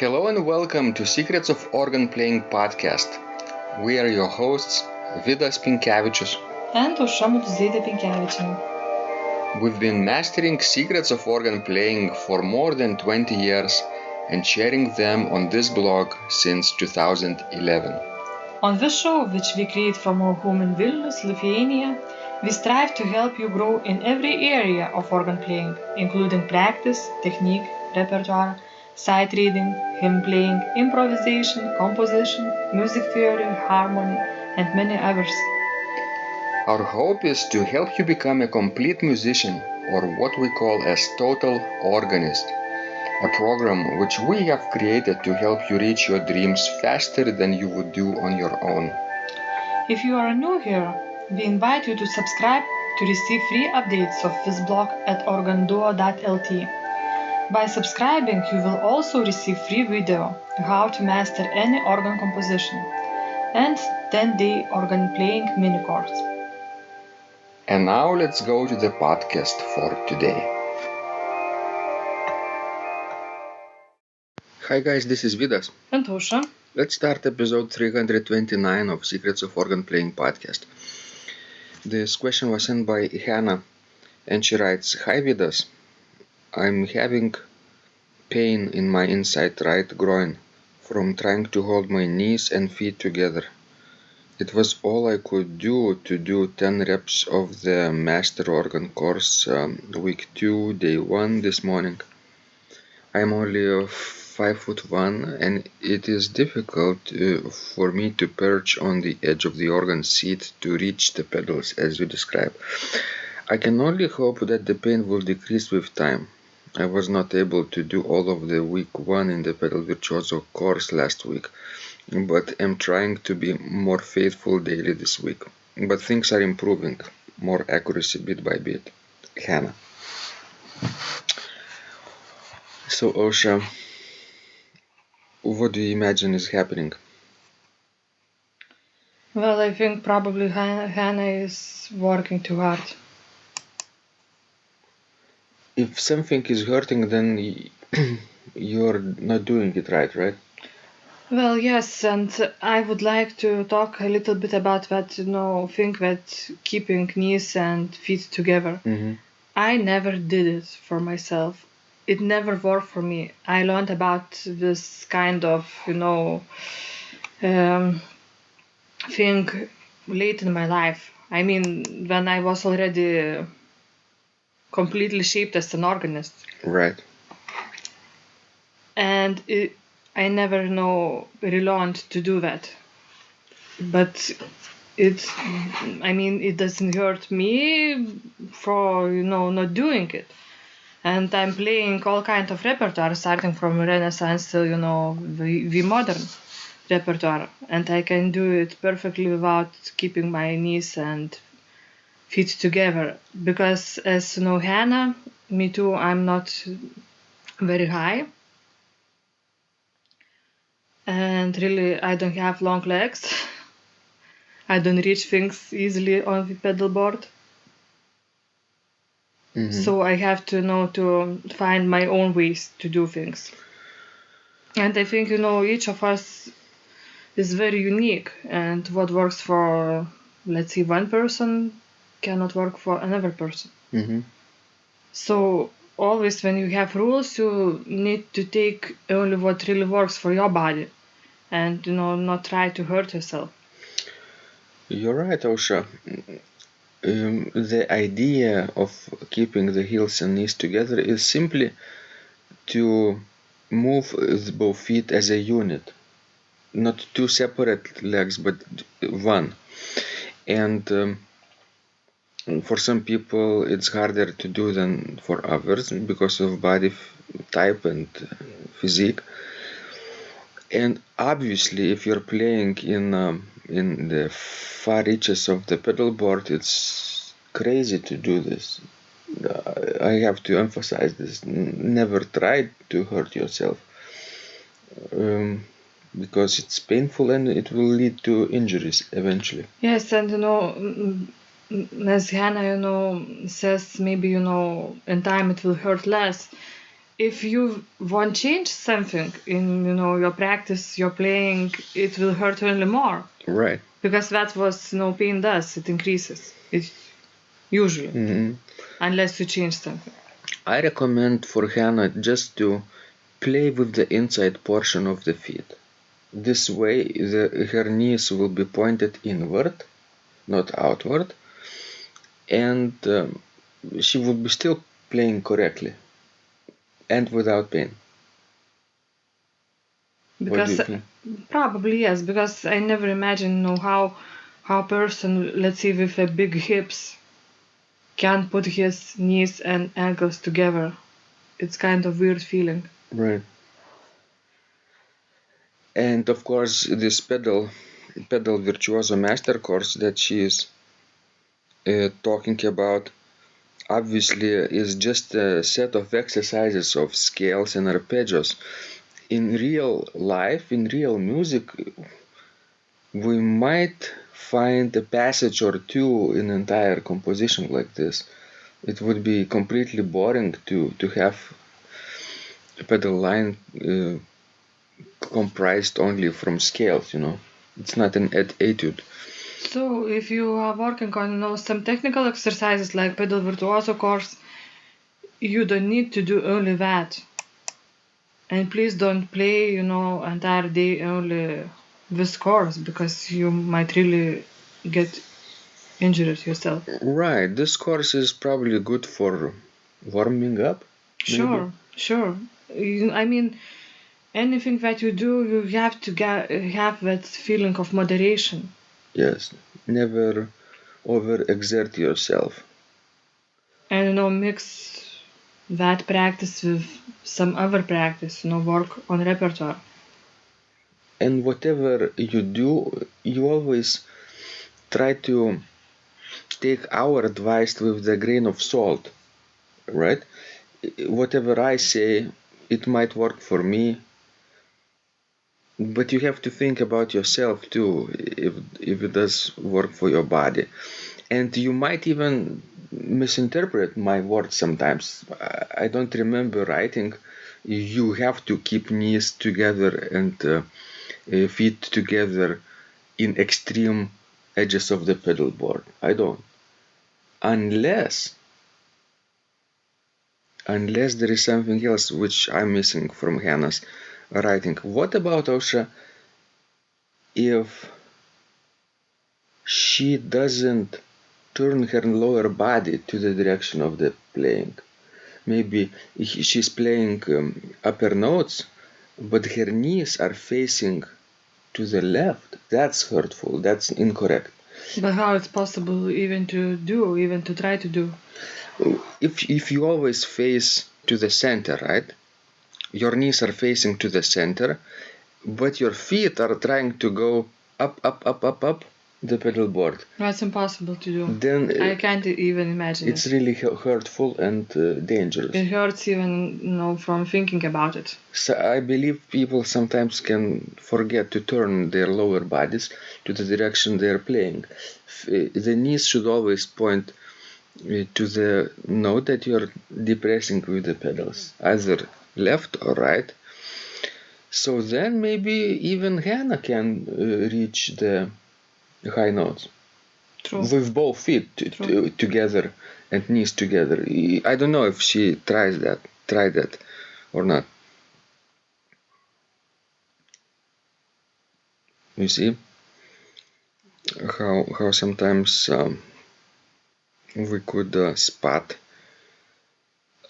Hello and welcome to Secrets of Organ Playing podcast. We are your hosts, Vidas and We've been mastering secrets of organ playing for more than 20 years and sharing them on this blog since 2011. On this show, which we create from our home in Vilnius, Lithuania, we strive to help you grow in every area of organ playing, including practice, technique, repertoire, sight reading, hymn playing, improvisation, composition, music theory, harmony, and many others. Our hope is to help you become a complete musician, or what we call as total organist, a program which we have created to help you reach your dreams faster than you would do on your own. If you are new here, we invite you to subscribe to receive free updates of this blog at organduo.lt. By subscribing, you will also receive free video how to master any organ composition and 10-day organ playing mini course. And now let's go to the podcast for today. Hi guys, this is Vidas. And Ausra. Let's start episode 329 of Secrets of Organ Playing podcast. This question was sent by Hanna, and she writes, Hi Vidas, I'm having pain in my inside right groin from trying to hold my knees and feet together. It was all I could do to do 10 reps of the master organ course week 2, day 1 this morning. I'm only 5'1" and it is difficult for me to perch on the edge of the organ seat to reach the pedals as you describe. I can only hope that the pain will decrease with time. I was not able to do all of the week 1 in the Pedal Virtuoso course last week, but am trying to be more faithful daily this week. But things are improving, more accuracy bit by bit. Hanna. So Ausra, what do you imagine is happening? Well, I think probably Hanna is working too hard. If something is hurting, then you're not doing it right? Well, yes, and I would like to talk a little bit about that, thing that keeping knees and feet together. Mm-hmm. I never did it for myself. It never worked for me. I learned about this kind of, thing late in my life. I mean, when I was already completely shaped as an organist. Right. And I never relearned to do that. But it doesn't hurt me for, not doing it. And I'm playing all kinds of repertoire, starting from Renaissance till, the modern repertoire. And I can do it perfectly without keeping my knees and feet together. Because as Hanna, me too, I'm not very high. And really, I don't have long legs. I don't reach things easily on the pedal board. Mm-hmm. So I have to to find my own ways to do things. And I think, each of us is very unique. And what works for, let's say, one person cannot work for another person. Mm-hmm. So always when you have rules, you need to take only what really works for your body and, not try to hurt yourself. You're right, Ausra. The idea of keeping the heels and knees together is simply to move both feet as a unit. Not two separate legs, but one. And for some people it's harder to do than for others because of body type and physique. And obviously, if you're playing in the far reaches of the pedal board, it's crazy to do this. I have to emphasize this. Never try to hurt yourself. Because it's painful and it will lead to injuries eventually. Yes, and as Hanna, says maybe, in time it will hurt less. if you want change something in your practice, your playing, it will hurt only more. Right. Because that's what pain does. It increases. It usually, unless you change something. I recommend for Hanna just to play with the inside portion of the feet. This way, her knees will be pointed inward, not outward, and she will be still playing correctly and without pain. Because what do you think? Probably yes, because I never imagined how a person, let's say with a big hips, can put his knees and ankles together. It's kind of weird feeling. Right. And of course, this Pedal Virtuoso master course that she is talking about obviously is just a set of exercises of scales and arpeggios. In real life, in real music, we might find a passage or two in entire composition like this. It would be completely boring to have a pedal line comprised only from scales, It's not an etude. So if you are working on some technical exercises like Pedal Virtuoso course, you don't need to do only that. And please don't play, entire day only this course, because you might really get injured yourself. Right, this course is probably good for warming up. Maybe. Sure. I mean, anything that you do, you have to have that feeling of moderation. Yes, never overexert yourself. And mix that practice with some other practice, work on repertoire. And whatever you do, you always try to take our advice with a grain of salt, right? Whatever I say, it might work for me, but you have to think about yourself too, if it does work for your body. And you might even misinterpret my words sometimes. I don't remember writing, you have to keep knees together and feet together in extreme edges of the pedal board. I don't. Unless there is something else which I'm missing from Hanna's writing. What about Osha if she doesn't turn her lower body to the direction of the playing? Maybe she's playing upper notes, but her knees are facing to the left. That's hurtful. That's incorrect. But how it's possible even to try to do? If you always face to the center, right? Your knees are facing to the center, but your feet are trying to go up the pedal board. That's impossible to do. Then I can't even imagine it's really hurtful and dangerous. It hurts even from thinking about it. So I believe people sometimes can forget to turn their lower bodies to the direction they're playing. The knees should always point to the note that you're depressing with the pedals, either left or right. So then maybe even Hanna can reach the high notes. True. With both feet together and knees together. I don't know if she tried that or not. You see how sometimes we could spot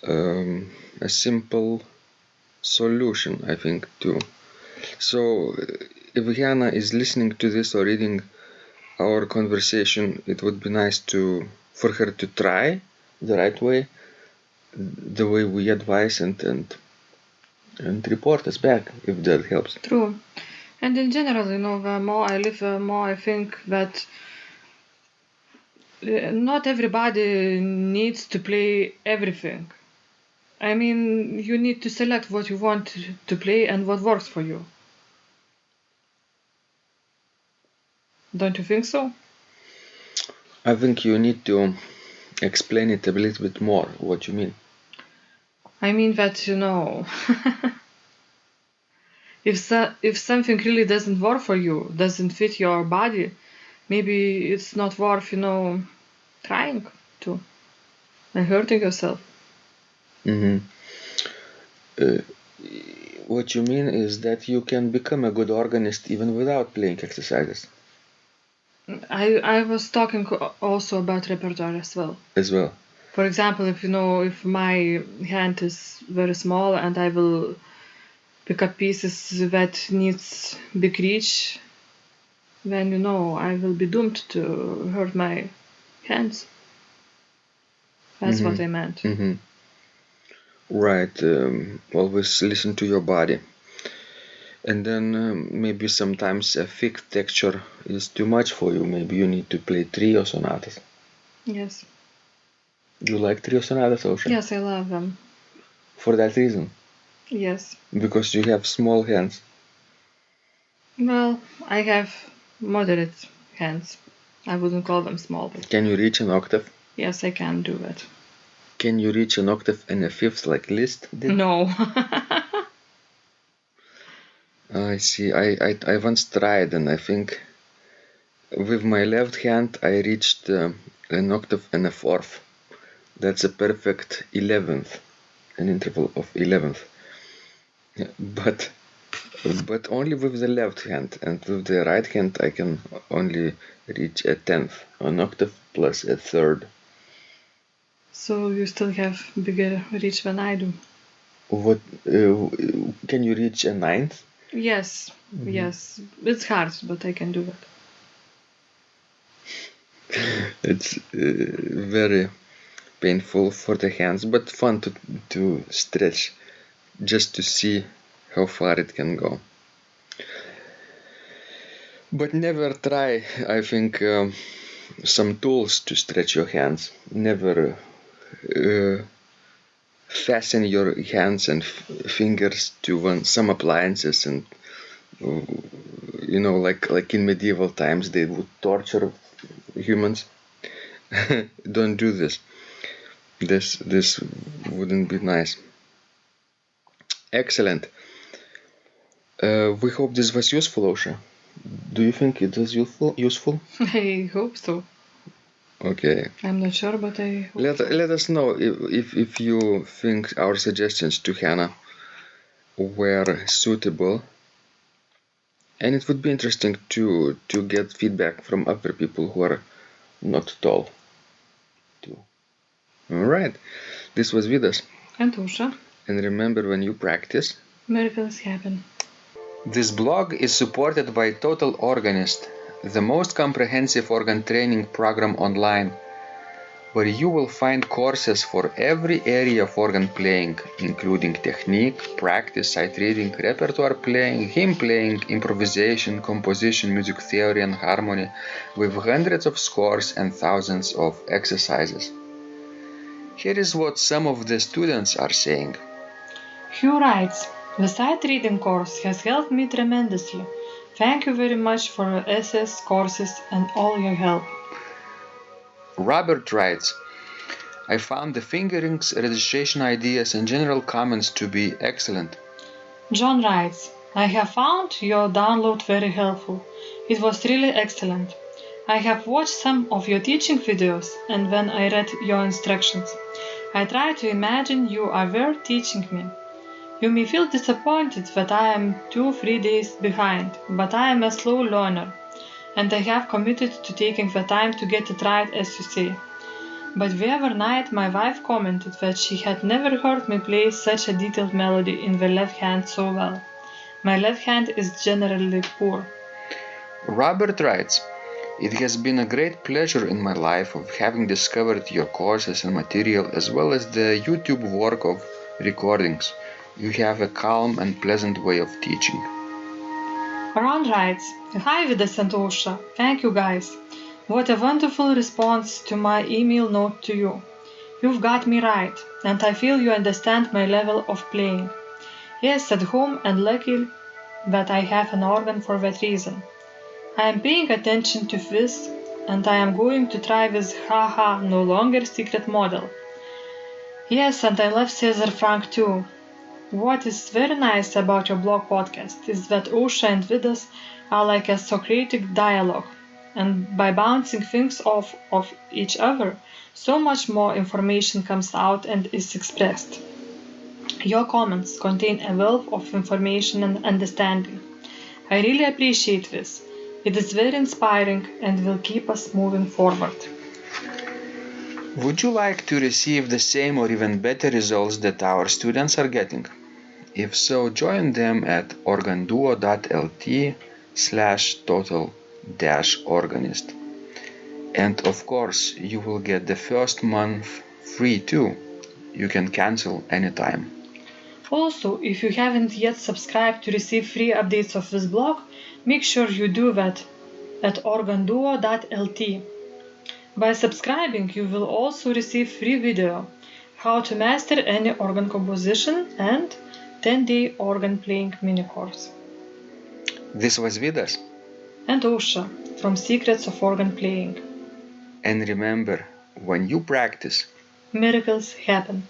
a simple solution, I think, too. So if Hanna is listening to this or reading our conversation, it would be nice for her to try the right way, the way we advise, and report us back if that helps. True. And in general, the more I live, the more I think that not everybody needs to play everything. I mean, you need to select what you want to play and what works for you. Don't you think so? I think you need to explain it a little bit more, what you mean. I mean that, if something really doesn't work for you, doesn't fit your body, maybe it's not worth, trying to and hurting yourself. Mm-hmm. What you mean is that you can become a good organist even without playing exercises. I was talking also about repertoire as well. For example, if my hand is very small and I will pick up pieces that needs big reach, then I will be doomed to hurt my hands. That's what I meant. Mm-hmm. Right. Always listen to your body. And then maybe sometimes a thick texture is too much for you. Maybe you need to play trio sonatas. Yes. You like trio sonatas, Osha? Yes, I love them. For that reason? Yes. Because you have small hands? Well, I have moderate hands. I wouldn't call them small. But Can you reach an octave? yes, I can do that. Can you reach an octave and a fifth like Liszt did? No. I see. I once tried, and I think with my left hand I reached an octave and a fourth. That's a perfect 11th, an interval of 11th. But only with the left hand, and with the right hand I can only reach a 10th, an octave plus a third. So you still have bigger reach than I do. What can you reach a ninth? Yes, yes. It's hard, but I can do that. It's very painful for the hands, but fun to stretch, just to see how far it can go. But never try, I think, some tools to stretch your hands. Never fasten your hands and fingers to some appliances, and like in medieval times they would torture humans. Don't do this. This wouldn't be nice. Excellent. We hope this was useful, Osha. Do you think it was useful? I hope so. Okay. I'm not sure, but I hope so. Let us know if you think our suggestions to Hanna were suitable. And it would be interesting to get feedback from other people who are not tall too. Alright. This was Vidas. And Usha. And remember, when you practice, miracles happen. This blog is supported by Total Organist, the most comprehensive organ training program online, where you will find courses for every area of organ playing, including technique, practice, sight reading, repertoire playing, hymn playing, improvisation, composition, music theory and harmony, with hundreds of scores and thousands of exercises. Here is what some of the students are saying. Hugh writes, "The sight reading course has helped me tremendously. Thank you very much for your essays, courses, and all your help." Robert writes, "I found the fingerings, registration ideas, and general comments to be excellent." John writes, "I have found your download very helpful. It was really excellent. I have watched some of your teaching videos, and when I read your instructions, I tried to imagine you were teaching me. You may feel disappointed that I am 2-3 days behind, but I am a slow learner, and I have committed to taking the time to get it right, as you say. But the other night my wife commented that she had never heard me play such a detailed melody in the left hand so well. My left hand is generally poor." Robert writes, "It has been a great pleasure in my life of having discovered your courses and material, as well as the YouTube work of recordings. You have a calm and pleasant way of teaching." Ron writes, "Hi Vidas and Osha, thank you guys. What a wonderful response to my email note to you. You've got me right, and I feel you understand my level of playing. Yes, at home, and lucky that I have an organ for that reason. I am paying attention to this, and I am going to try this no longer secret model. Yes, and I love Cesar Frank too. What is very nice about your blog podcast is that Usha and Vidas are like a Socratic dialogue, and by bouncing things off of each other, so much more information comes out and is expressed. Your comments contain a wealth of information and understanding. I really appreciate this. It is very inspiring and will keep us moving forward. Would you like to receive the same or even better results that our students are getting? If so, join them at organduo.lt/total-organist. And of course, you will get the first month free too. You can cancel anytime. Also, if you haven't yet subscribed to receive free updates of this blog, make sure you do that at organduo.lt. By subscribing, you will also receive free video, how to master any organ composition and 10-day organ playing mini course. This was Vidas. And Usha from Secrets of Organ Playing. And remember, when you practice, Miracles happen.